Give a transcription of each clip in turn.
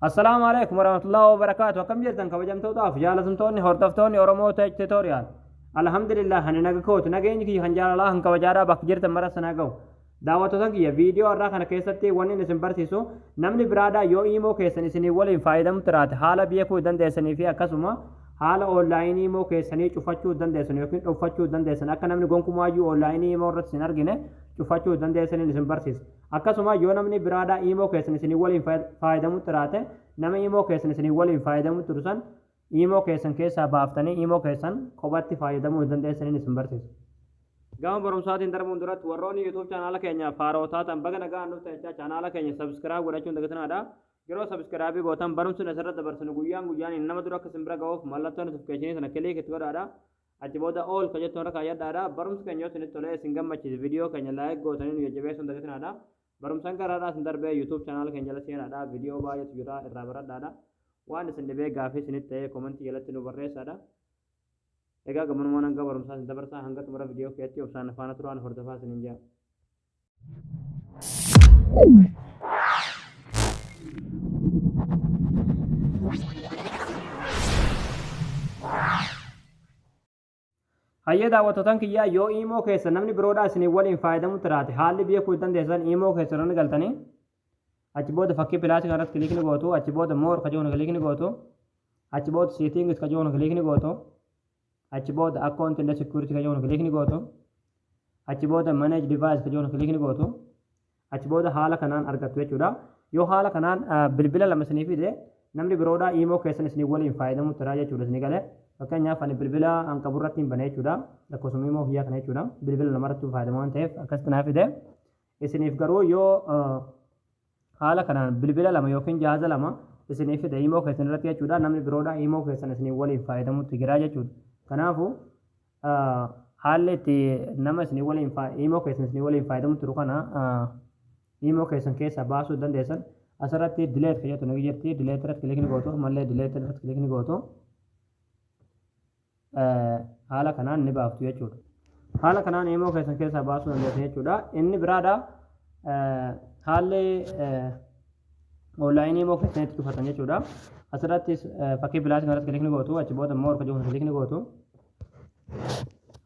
السلام عليكم ورحمة الله وبركاته. كم جدا كوجمتوتا في جالسمتوني هردفتوني أورمو تيتوريال. الحمد لله هن نجكوت نجيني كي هنجار الله هن كوجارا بكجرت مرة سناجو. دعوتو كي فيديو أرا خنا كيستي وني نسمبر تيسو نمني برادا يو إيمو كيسني سني ولين فايدة مترات حالا بيكو دن دسني فيها كسمة حالا أونلاين إيمو كيسني شوفتشو دن دسني يمكن شوفتشو دن دسني أكن نمني قوم كماجو أونلاين إيمو رت سنرجنة شوفتشو دن دسني نسمبر تيس akkasuma yoo namni biraadhaa iimoo keessan isinii waliin faayadamu tiraate nama iimoo keessan isinii waliin faayadamu turusan iimoo keessan keessaa baaftanii iimoo keessan kophaatti faayadamuu dandeessaniin isin barsiisa. Gama barumsaatiin darbuun duratti warroonni YouTube chaanaala keenya faarootaatan baga nagaan nuuf ta'echaa chaanaala keenya sabskiraayib godhachuun dagatanaadha. Yeroo sabskiraabii gootan barumsuun asirratti dabarsinu guyyaan nama dura akka isin bira ga'uuf mallattoo notifikashinii sana kilik itti godhaadha. Achi booda ool ka jettoon rakkaa yaaddaadha. Barumsi keenya isinitti tolee isin gammachiise viidiyoo keenya laayik gootanii nu jajjabeessuun dagatanaadha. Barumsaan garaadhaa isin darbee YouTube channel keenya jala seenaadha. Viidiyoo baay'eetu jira irraa baradhaadha. Waan isin dhibee gaaffii isinitti ta'ee komentii jalatti nu barreessadha. Egaa gamanummaan hanga barumsaa isin dabarsaa hanga xumura viidiyoo keetti obsaan faana turaan hordofaa isiniin jira. Hayyee daawwattoota kiyyaa yoo iimoo keessa namni biroodhaa isinii waliin faayadamu tiraate haalli beekuu dandeessan iimoo keessa irratti galtanii achi booda fakkii pilaasii kanarratti kilikni gootu achi booda moor ka jiru kilikni gootu achi booda seetingis ka jiru kilikni gootu achi booda akkaawunti illee sekuriti ka jiru kilikni gootu achi booda maneej divaayis ka jiru kilikni gootu achi booda haala kanaan argattu jechuudha. Yoo haala kanaan bilbila lama isinii fide namni biroodhaa iimoo keessan isinii waliin faayadamu tiraa jechuudha isinii galee. Fakkeenyaaf ani bilbila hanqaburratti hin banee jechuudha. Lakkoofsuma immoo hiyyaa kana jechuudha. Bilbila lamarratti fayyadamu waan ta'eef akkasitti naaf fide. Isiniif garuu yoo haala kanaan bilbila lama yookiin jaaza lama isiniif fide iimoo keessan irratti jechuudha. Namni biroodhaa iimoo keessan isinii waliin fayyadamutti jira jechuudha. Kanaafuu haalli itti nama isinii waliin iimoo keessan isinii waliin fayyadamu turu kana iimoo keessan keessaa baasuu dandeessan asirratti dileet ka jettu ni jirti. Dileet irratti kilikni gootu ammallee dileet irratti kilikni gootu. Haala kanaan ni baaftu jechuudha. Haala kanaan iimoo keessan keessaa baasuu dandeessan jechuudha. Inni biraadha haalli onlaayinii iimoo keessan itti cufatan jechuudha. Asirratti fakkii pilaasii kanarratti kilikni gootu achi booda moor ka jiru kilikni gootu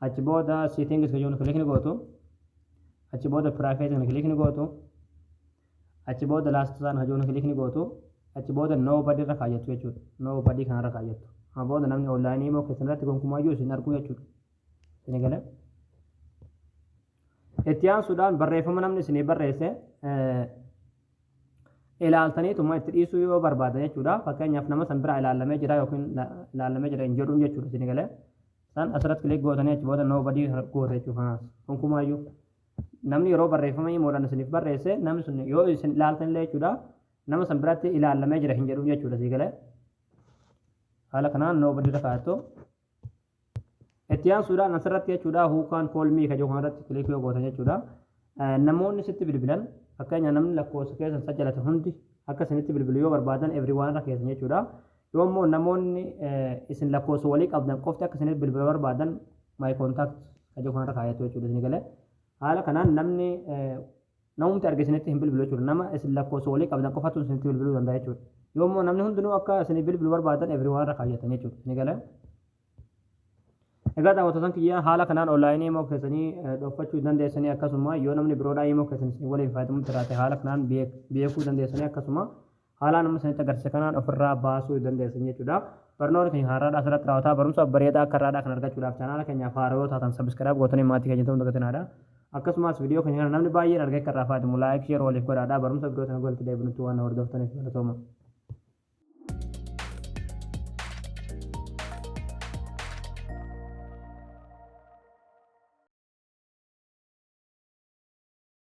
achi booda seetingis ka jiru kilikni gootu achi booda piraayiveet kana kilikni gootu achi booda laastisaan ka jiru kilikni gootu achi booda noobadii irra kaayyattu jechuudha. Noobadii kanarra kaayyattu. Booda namni onlaayinii iimoo keessan irratti gonkumaayyuu isin arguu jechuudha. Isin galee. Itti aansuudhaan barreeffama namni isinii barreesse ilaaltaniituma itti dhiisuu yoo barbaadan jechuudha. Fakkeenyaaf nama san bira ilaallamee jira yookiin ilaallamee jira hin jedhuun jechuudha isin galee. San asirratti kilik gootanii achi booda noobadii goote jechuudha. Gonkumaayyuu namni yeroo barreeffama iimoodhaan isiniif barreesse namni sun yoo isin ilaaltanillee jechuudha nama san biratti ilaallamee jira hin jedhuun jechuudha isin galee. Haala kanaan noobadii irra kaa'attu. Itti aansuudhaan asirratti jechuudha huukaan koolmii ka jiru kanarratti kilik yoo gootan jechuudha. Namoonni sitti bilbilan fakkeenya namni lakkoofsa keessan sajjalate hundi akka isinitti bilbilu yoo barbaadan everyone irra keessan jechuudha. Yoo immoo namoonni isin lakkoofsa walii qabdan qofti akka isinitti bilbilu barbaadan my contact ka jiru kanarra kaa'attu jechuudha isin galee. Haala kanaan namni namumti argisinitti hin bilbilu jechuudha. Nama isin lakkoofsa walii qabdan qofatu isinitti bilbiluu danda'a jechuudha. Yoo immoo namni hundinuu akka isinii bilbilu barbaadan everyone irra kaayyatan jechuudha. Isin galee. Egaa daawwattoota kiyyaa haala kanaan onlaayinii iimoo keessanii dhoofachuu dandeessanii akkasuma yoo namni biroodhaa iimoo keessan isin waliin fayyadamu jiraate haala kanaan beekuu dandeessanii akkasuma haala nama isinitti agarsiise kanaan ofirraa baasuu dandeessan jechuudha. Barnoonni keenya haaraadhaa asirratti raawwataa barumsa bareedaa akka irraadhaa kan argachuudhaaf chaanaala keenyaaf haaraa yoo taatan sabskiraayib gootanii maatii keenya ta'uu dagatinaadha. Akkasumas viidiyoo keenya kana namni baay'een argee akka irraa fayyadamu laayik sheer waliif godhaadhaa barumsa viidiyoo kana walitti deebinutti waan hordoftaniif galatooma.